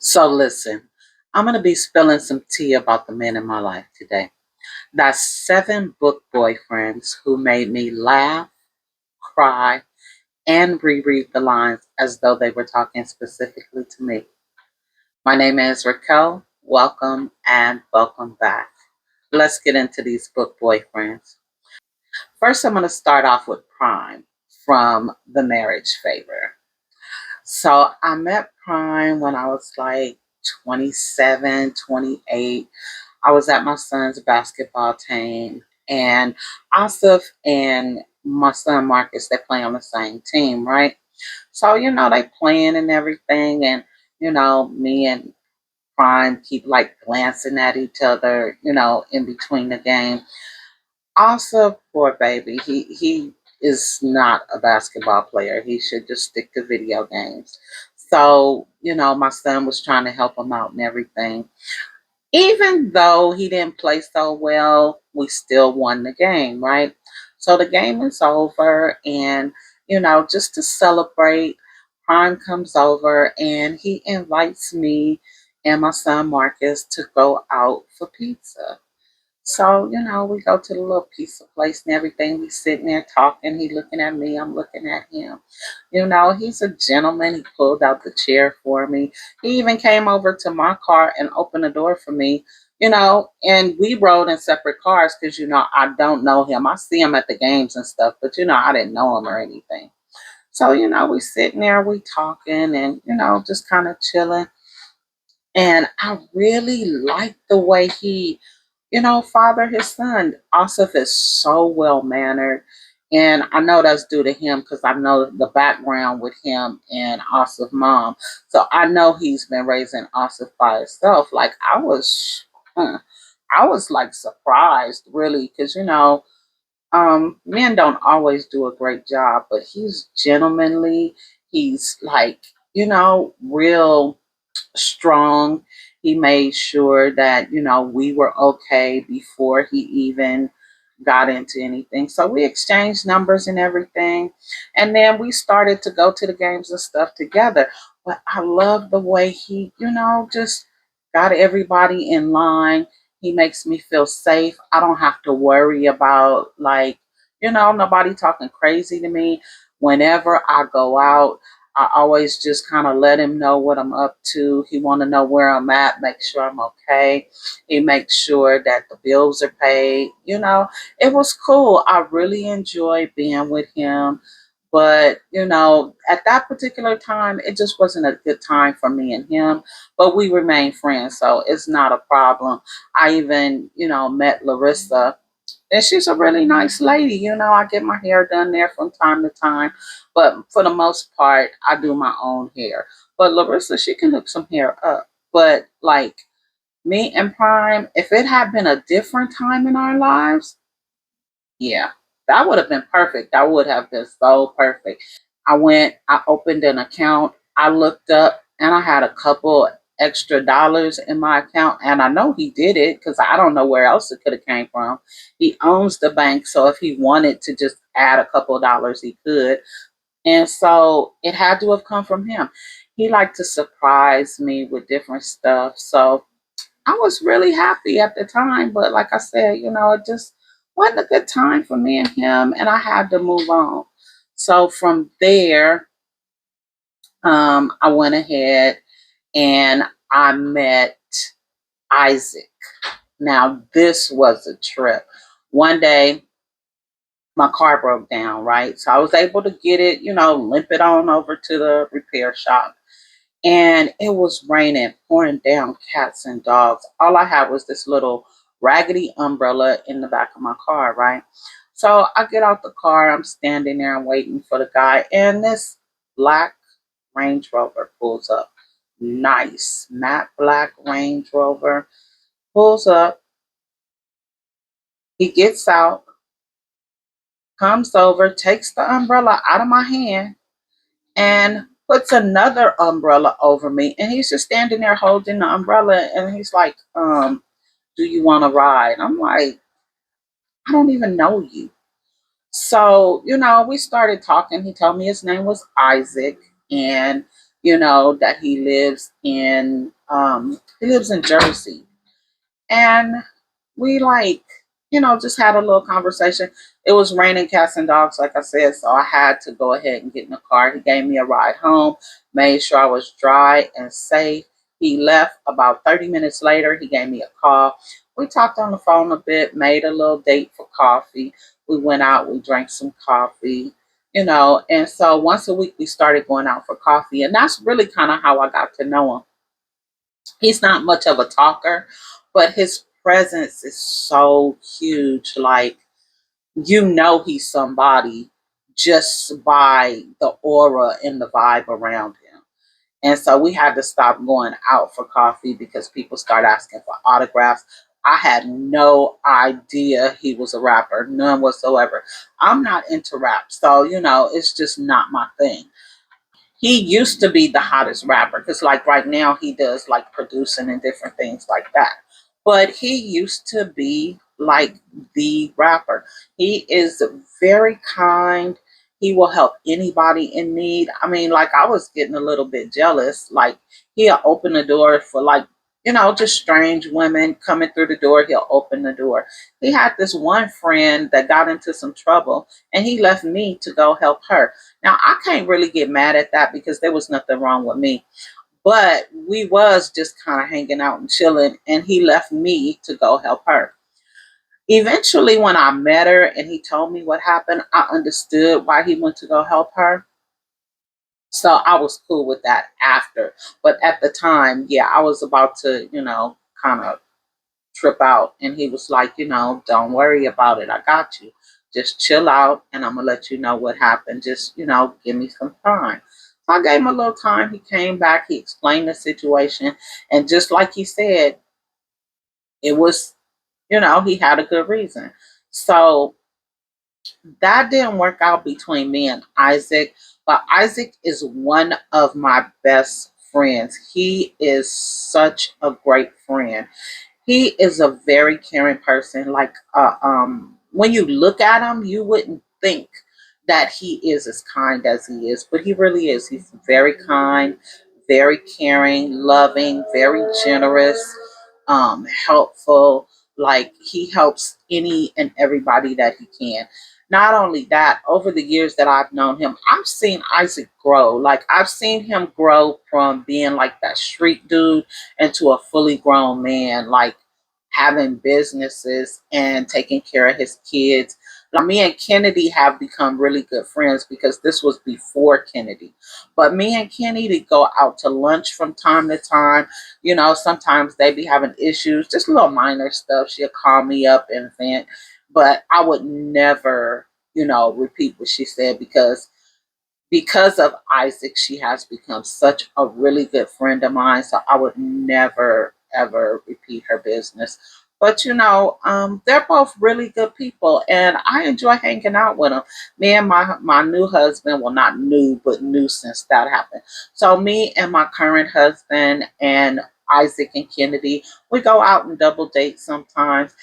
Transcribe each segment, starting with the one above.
So listen, I'm going to be spilling some tea about the men in my life today. That's 7 book boyfriends who made me laugh, cry, and reread the lines as though they were talking specifically to me. My name is Raquel. Welcome and welcome back. Let's get into these book boyfriends. First, I'm going to start off with Prime from The Marriage Favor. So I met Prime when I was like 27, 28. I was at my son's basketball team, and Asif and my son Marcus, they play on the same team, right? So, they playing and everything, and, me and Prime keep like glancing at each other, in between the game. Also, poor baby, he is not a basketball player. He should just stick to video games. So, my son was trying to help him out and everything. Even though he didn't play so well, we still won the game, right? So the game is over, and just to celebrate, Prime comes over and he invites me and my son Marcus to go out for pizza. So, we go to the little pizza place and everything. We sitting there talking. He looking at me. I'm looking at him. He's a gentleman. He pulled out the chair for me. He even came over to my car and opened the door for me. And we rode in separate cars because, I don't know him. I see him at the games and stuff, but, I didn't know him or anything. So, we sitting there, we talking and, just kind of chilling. And I really like the way he father his son. Asif is so well mannered. And I know that's due to him because I know the background with him and Asif's mom. So I know he's been raising Asif by himself. Like I was like surprised really because men don't always do a great job, but he's gentlemanly. He's like, real strong. He made sure that, we were okay before he even got into anything. So we exchanged numbers and everything. And then we started to go to the games and stuff together. But I love the way he, just got everybody in line. He makes me feel safe. I don't have to worry about, like, nobody talking crazy to me. Whenever I go out, I always just kind of let him know what I'm up to. He want to know where I'm at, make sure I'm okay. He makes sure that the bills are paid. It was cool. I really enjoyed being with him. But, at that particular time, it just wasn't a good time for me and him. But we remain friends, so it's not a problem. I even, met Larissa, and she's a really nice lady. I get my hair done there from time to time. But for the most part, I do my own hair. But Larissa, she can hook some hair up. But like me and Prime, if it had been a different time in our lives, yeah, that would have been perfect. That would have been so perfect. I opened an account, I looked up, and I had a couple extra dollars in my account. And I know he did it because I don't know where else it could have came from. He owns the bank, so if he wanted to just add a couple of dollars, he could. And so it had to have come from him. He liked to surprise me with different stuff. So I was really happy at the time, but like I said, it just wasn't a good time for me and him, and I had to move on. So from there, I went ahead and I met Isaac. Now, this was a trip. One day, my car broke down, right? So I was able to get it, limp it on over to the repair shop. And it was raining, pouring down cats and dogs. All I had was this little raggedy umbrella in the back of my car, right? So I get out the car, I'm standing there and waiting for the guy, and this black Range Rover pulls up. Nice, matte black Range Rover pulls up. He gets out, comes over, takes the umbrella out of my hand, and puts another umbrella over me. And he's just standing there holding the umbrella, and he's like, do you want to ride? I'm like, I don't even know you. So, we started talking. He told me his name was Isaac. And, that he lives in Jersey. And we just had a little conversation. It was raining cats and dogs, like I said, so I had to go ahead and get in the car. He gave me a ride home, made sure I was dry and safe. He left about 30 minutes later. He gave me a call. We talked on the phone a bit, made a little date for coffee. We went out, we drank some coffee, and so once a week we started going out for coffee. And that's really kind of how I got to know him. He's not much of a talker, but his presence is so huge. Like, he's somebody just by the aura and the vibe around him. And so we had to stop going out for coffee because people started asking for autographs. I had no idea he was a rapper, none whatsoever. I'm not into rap, so it's just not my thing. He used to be the hottest rapper because like right now he does like producing and different things like that, but he used to be like the rapper. He is very kind. He will help anybody in need. I mean, like, I was getting a little bit jealous. Like, he'll open the door for like just strange women coming through the door. He'll open the door. He had this one friend that got into some trouble, and he left me to go help her. Now, I can't really get mad at that because there was nothing wrong with me. But we was just kind of hanging out and chilling, and he left me to go help her. Eventually, when I met her and he told me what happened, I understood why he went to go help her. So I was cool with that after. But at the time, yeah, I was about to, kind of trip out. And he was like, don't worry about it. I got you. Just chill out and I'm going to let you know what happened. Just, give me some time. So I gave him a little time. He came back. He explained the situation. And just like he said, it was, he had a good reason. So that didn't work out between me and Isaac. But Isaac is one of my best friends. He is such a great friend. He is a very caring person. Like, when you look at him, you wouldn't think that he is as kind as he is, but he really is. He's very kind, very caring, loving, very generous, helpful. Like, he helps any and everybody that he can. Not only that, over the years that I've known him, I've seen Isaac grow. Like, I've seen him grow from being like that street dude into a fully grown man, like having businesses and taking care of his kids. Like, me and Kennedy have become really good friends because this was before Kennedy. But me and Kennedy go out to lunch from time to time. Sometimes they be having issues, just little minor stuff. She'll call me up and vent. But I would never, repeat what she said because of Isaac, she has become such a really good friend of mine. So I would never, ever repeat her business. But they're both really good people, and I enjoy hanging out with them. Me and my new husband, well, not new, but new since that happened. So me and my current husband and Isaac and Kennedy, we go out and double date sometimes.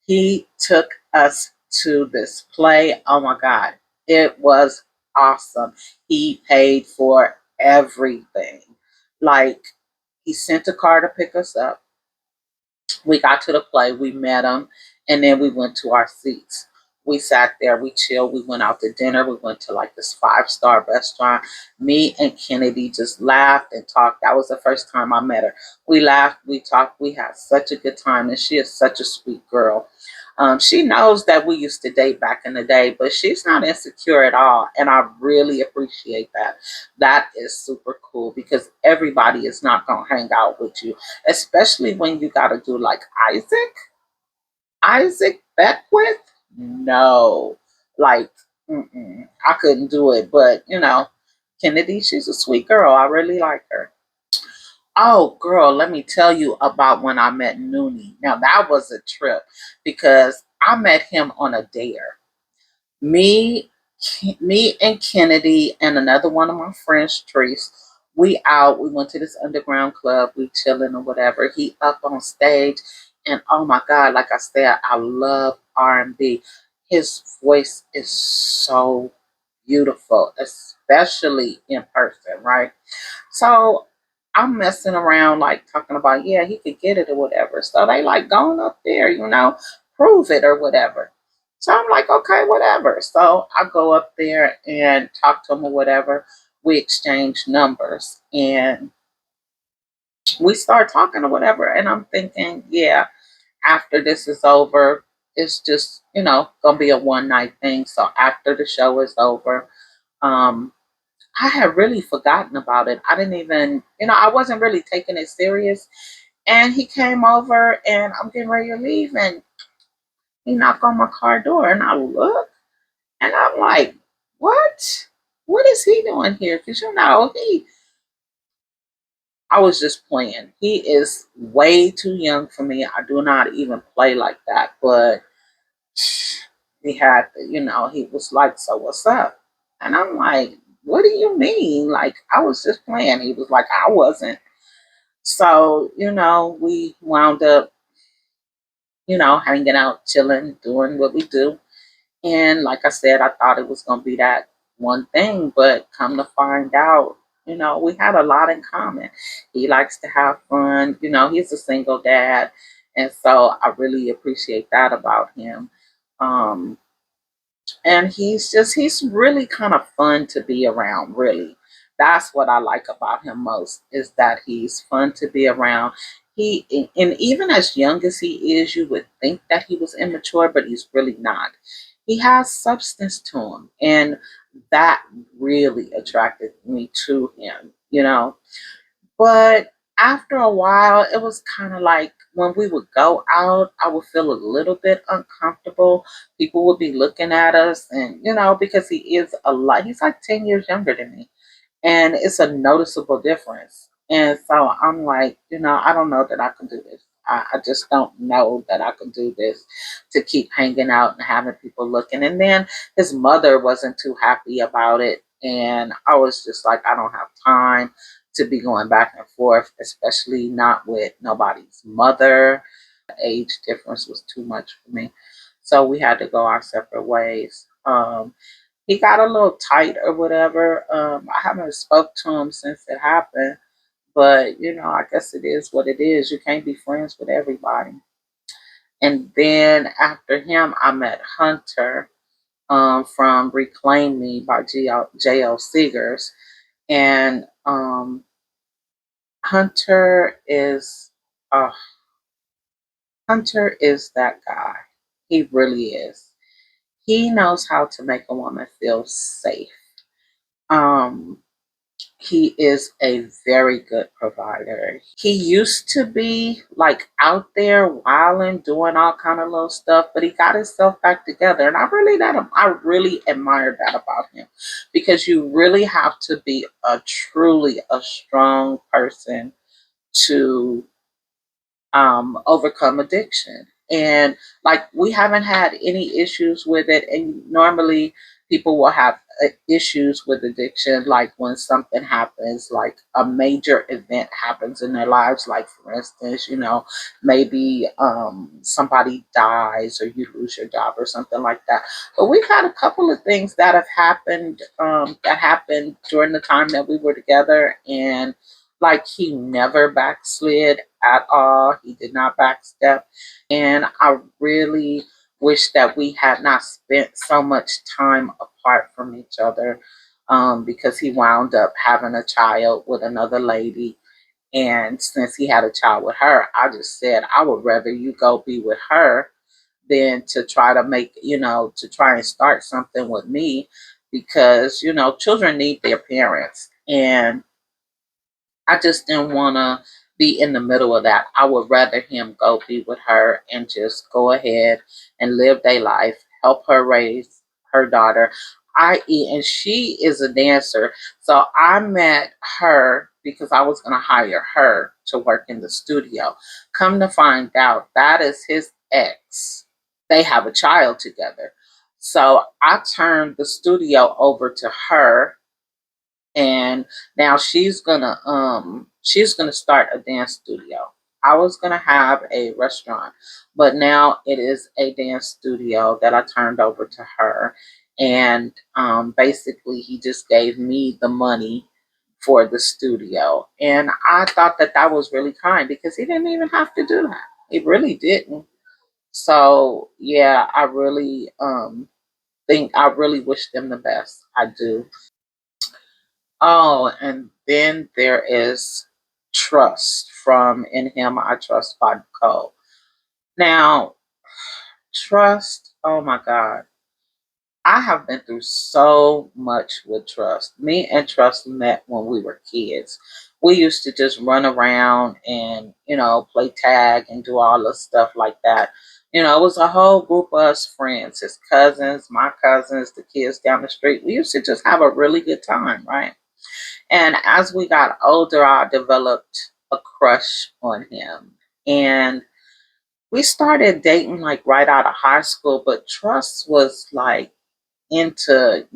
He took us to this play. Oh my God. It was awesome. He paid for everything. Like, he sent a car to pick us up. We got to the play, we met him, and then we went to our seats. We sat there, we chilled, we went out to dinner, we went to like this 5-star restaurant. Me and Kennedy just laughed and talked. That was the first time I met her. We laughed, we talked, we had such a good time, and she is such a sweet girl. She knows that we used to date back in the day, but she's not insecure at all. And I really appreciate that. That is super cool because everybody is not going to hang out with you, especially when you got to do like Isaac Beckwith. No, like, I couldn't do it. But, Kennedy, she's a sweet girl. I really like her. Oh, girl, let me tell you about when I met Noonie. Now, that was a trip because I met him on a dare. Me, me and Kennedy and another one of my friends, Trace, we out. We went to this underground club. We chilling or whatever. He up on stage, and oh my God, like I said, I love R&B. His voice is so beautiful, especially in person, right? So I'm messing around, like talking about, yeah, he could get it or whatever. So they like going up there, prove it or whatever. So I'm like, okay, whatever. So I go up there and talk to him or whatever. We exchange numbers and we start talking or whatever. And I'm thinking, yeah, after this is over, it's just, gonna be a one night thing. So after the show is over, um, I had really forgotten about it. I didn't even, I wasn't really taking it serious. And he came over and I'm getting ready to leave and he knocked on my car door and I look and I'm like, what? What is he doing here? Because I was just playing. He is way too young for me. I do not even play like that. But he had, he was like, so what's up? And I'm like, what do you mean? Like, I was just playing. He was like, I wasn't. So, we wound up, hanging out, chilling, doing what we do. And like I said, I thought it was going to be that one thing, but come to find out, we had a lot in common. He likes to have fun. He's a single dad. And so I really appreciate that about him. Um, and he's really kind of fun to be around, really. That's what I like about him most, is that he's fun to be around. And even as young as he is, you would think that he was immature, but he's really not. He has substance to him, and that really attracted me to him. But after a while, it was kind of like when we would go out, I would feel a little bit uncomfortable. People would be looking at us, and because he's like 10 years younger than me, and it's a noticeable difference. And so I'm like, I don't know that I can do this. I just don't know that I can do this, to keep hanging out and having people looking. And then his mother wasn't too happy about it. And I was just like, I don't have time to be going back and forth, especially not with nobody's mother. The age difference was too much for me. So we had to go our separate ways. He got a little tight or whatever. I haven't spoke to him since it happened, but I guess it is what it is. You can't be friends with everybody. And then after him, I met Hunter, from Reclaim Me by J.L. Seegers. And Hunter is uh, Hunter is that guy. He really is. He knows how to make a woman feel safe. Um, He is a very good provider. He used to be like out there wilding, doing all kind of little stuff, but he got himself back together. And I really admire that about him, because you really have to be a strong person to overcome addiction. And like, we haven't had any issues with it. And normally people will have issues with addiction, like when something happens, like a major event happens in their lives, like for instance, maybe somebody dies or you lose your job or something like that. But we've had a couple of things that have happened, that happened during the time that we were together, and like, he never backslid at all. He did not backstep. And I really wish that we had not spent so much time apart from each other, because he wound up having a child with another lady. And since he had a child with her, I just said, I would rather you go be with her than to try to to try and start something with me, because, children need their parents. And I just didn't want to be in the middle of that. I would rather him go be with her and just go ahead and live their life, help her raise her daughter. And she is a dancer. So I met her because I was going to hire her to work in the studio. Come to find out, that is his ex. They have a child together. So I turned the studio over to her, and now she's gonna start a dance studio. I was gonna have a restaurant, but now it is a dance studio that I turned over to her. And basically, he just gave me the money for the studio. And I thought that that was really kind because he didn't even have to do that. He really didn't. So, yeah, I really think I really wish them the best. I do. Oh, and then there is Trust from In Him I Trust by Cole. Now, Trust, oh my God. I have been through so much with Trust. Me and Trust met when we were kids. We used to just run around and, play tag and do all the stuff like that. It was a whole group of us friends, his cousins, my cousins, the kids down the street. We used to just have a really good time, right? And as we got older, I developed a crush on him. And we started dating like right out of high school, but Trust was like into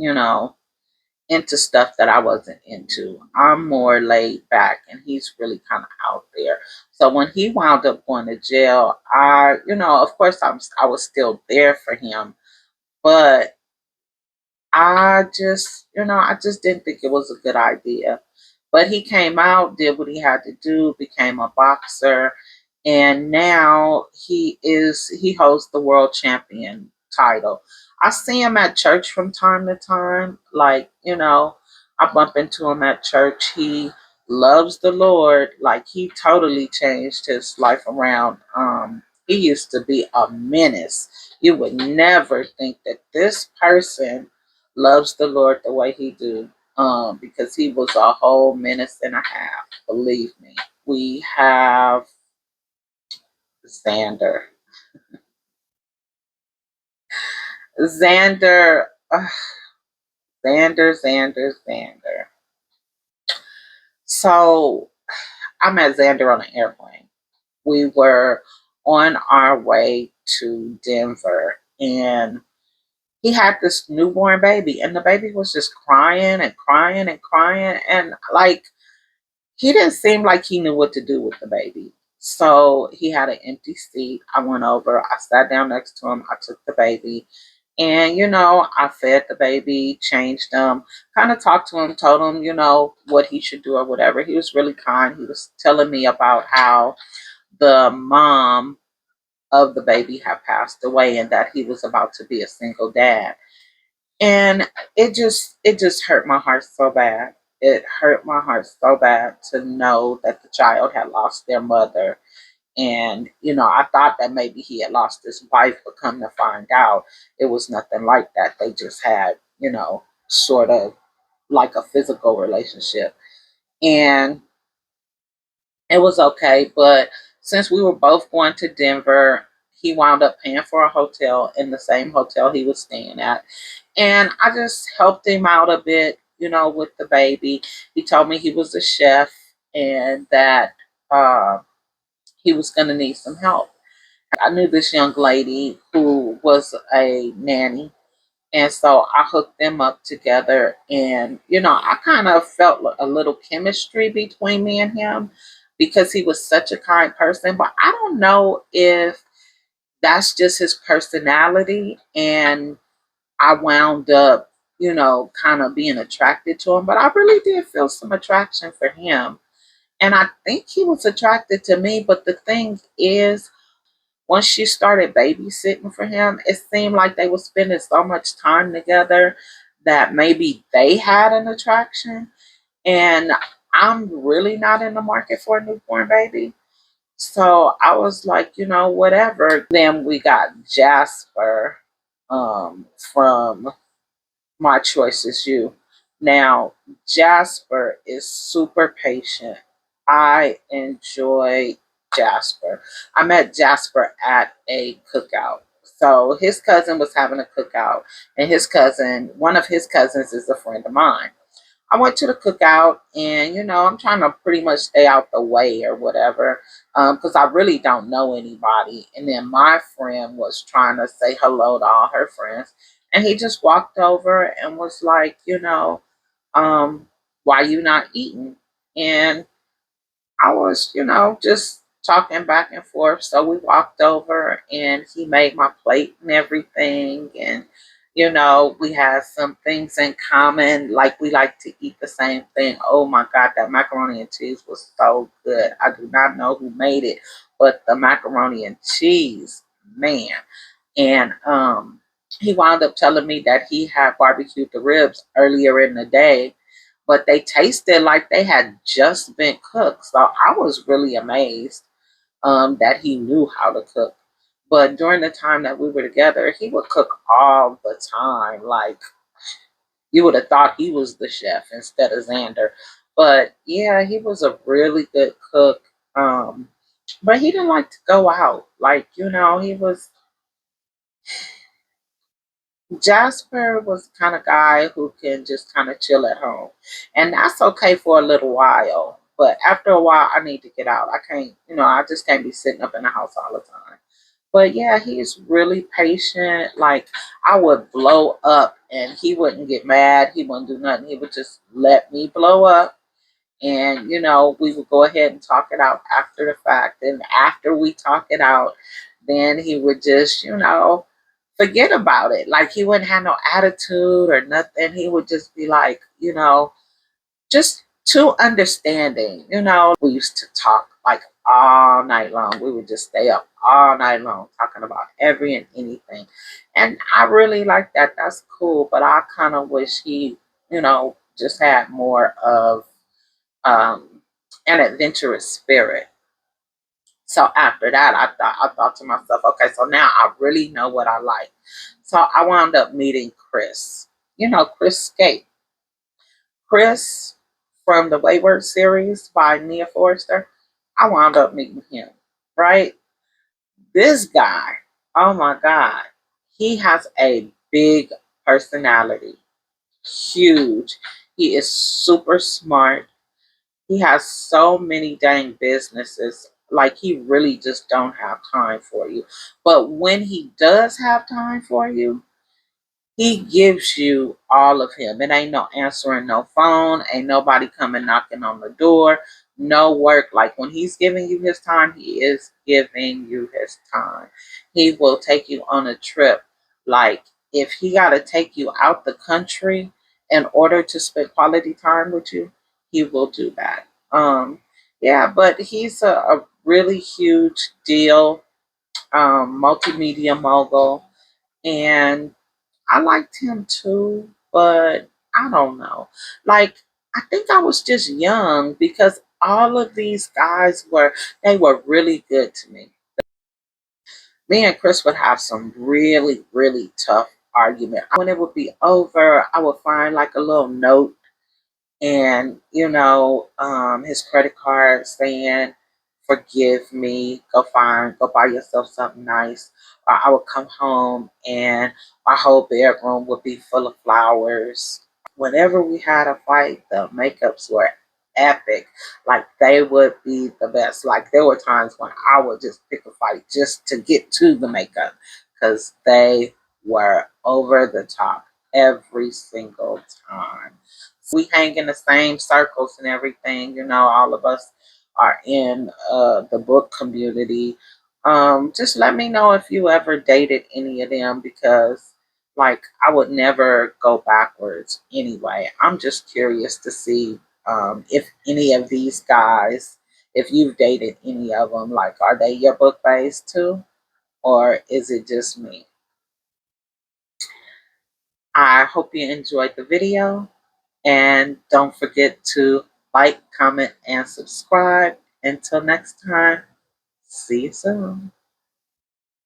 stuff that I wasn't into. I'm more laid back and he's really kind of out there. So when he wound up going to jail, of course I was still there for him, but I just didn't think it was a good idea. But he came out, did what he had to do, became a boxer, and now he holds the world champion title. I see him at church from time to time. Like, I bump into him at church. He loves the Lord. Like, he totally changed his life around. He used to be a menace. You would never think that this person loves the Lord the way he do. Because he was a whole menace and a half. Believe me. We have Xander. Xander, Xander. So I met Xander on an airplane. We were on our way to Denver, and he had this newborn baby, and the baby was just crying and crying and crying, and like he didn't seem like he knew what to do with the baby. So he had an empty seat. I went over, I sat down next to him, I took the baby, and I fed the baby, changed him, kind of talked to him, told him, what he should do or whatever. He was really kind. He was telling me about how the mom of the baby had passed away and that he was about to be a single dad. And it just hurt my heart so bad. It hurt my heart so bad to know that the child had lost their mother. And I thought that maybe he had lost his wife, but come to find out it was nothing like that. They just had, sort of like a physical relationship. And it was okay, but since we were both going to Denver, he wound up paying for a hotel in the same hotel he was staying at. And I just helped him out a bit, with the baby. He told me he was a chef and that he was going to need some help. I knew this young lady who was a nanny. And so I hooked them up together. And, I kind of felt a little chemistry between me and him because he was such a kind person. But I don't know if that's just his personality. And I wound up, kind of being attracted to him. But I really did feel some attraction for him. And I think he was attracted to me. But the thing is, once she started babysitting for him, it seemed like they were spending so much time together that maybe they had an attraction. And I'm really not in the market for a newborn baby. So I was like, whatever. Then we got Jasper from My Choice Is You. Now, Jasper is super patient. I enjoy Jasper. I met Jasper at a cookout. So his cousin was having a cookout, and one of his cousins is a friend of mine. I went to the cookout, and I'm trying to pretty much stay out the way or whatever, because I really don't know anybody. And then my friend was trying to say hello to all her friends, and he just walked over and was like, um, why you not eating? And I was, just talking back and forth. So we walked over, and he made my plate and everything, and We had some things in common, like we like to eat the same thing. Oh my God, that macaroni and cheese was so good. I do not know who made it, but the macaroni and cheese, man. And he wound up telling me that he had barbecued the ribs earlier in the day, but they tasted like they had just been cooked. So I was really amazed that he knew how to cook. But during the time that we were together, he would cook all the time. Like you would have thought he was the chef instead of Xander. But yeah, he was a really good cook. Um, but he didn't like to go out. Like, he was Jasper was the kind of guy who can just kind of chill at home. And that's okay for a little while. But after a while, I need to get out. I can't, I just can't be sitting up in the house all the time. But yeah, he's really patient. Like, I would blow up and he wouldn't get mad. He wouldn't do nothing. He would just let me blow up. And, we would go ahead and talk it out after the fact. And after we talk it out, then he would just, forget about it. Like he wouldn't have no attitude or nothing. He would just be like, just too understanding. We used to talk like all night long. We would just stay up all night long talking about every and anything. And I really like that. That's cool. But I kind of wish he, just had more of an adventurous spirit. So after that, I thought to myself, okay, so now I really know what I like. So I wound up meeting Chris. Chris Skate. Chris from the Wayward series by Nia Forrester. I wound up meeting him, right? This guy, oh my God, he has a big personality, huge. He is super smart. He has so many dang businesses. Like he really just don't have time for you. But when he does have time for you, he gives you all of him. It ain't no answering no phone. Ain't nobody coming knocking on the door. No work. Like when he's giving you his time, he is giving you his time. He will take you on a trip. Like if he got to take you out the country in order to spend quality time with you, he will do that. Yeah, but he's a really huge deal, multimedia mogul. And I liked him too, but I don't know. Like, I think I was just young because all of these guys they were really good to me. Me and Chris would have some really, really tough argument. When it would be over, I would find like a little note and his credit card saying, "Forgive me, go buy yourself something nice." Or I would come home and my whole bedroom would be full of flowers. Whenever we had a fight, the makeups were epic. Like they would be the best. Like there were times when I would just pick a fight just to get to the makeup because they were over the top every single time. We hang in the same circles and everything. All of us are in the book community. Just let me know if you ever dated any of them because, like, I would never go backwards anyway. I'm just curious to see if any of these guys, if you've dated any of them, like, are they your book based too? Or is it just me? I hope you enjoyed the video. And don't forget to like, comment, and subscribe. Until next time, see you soon.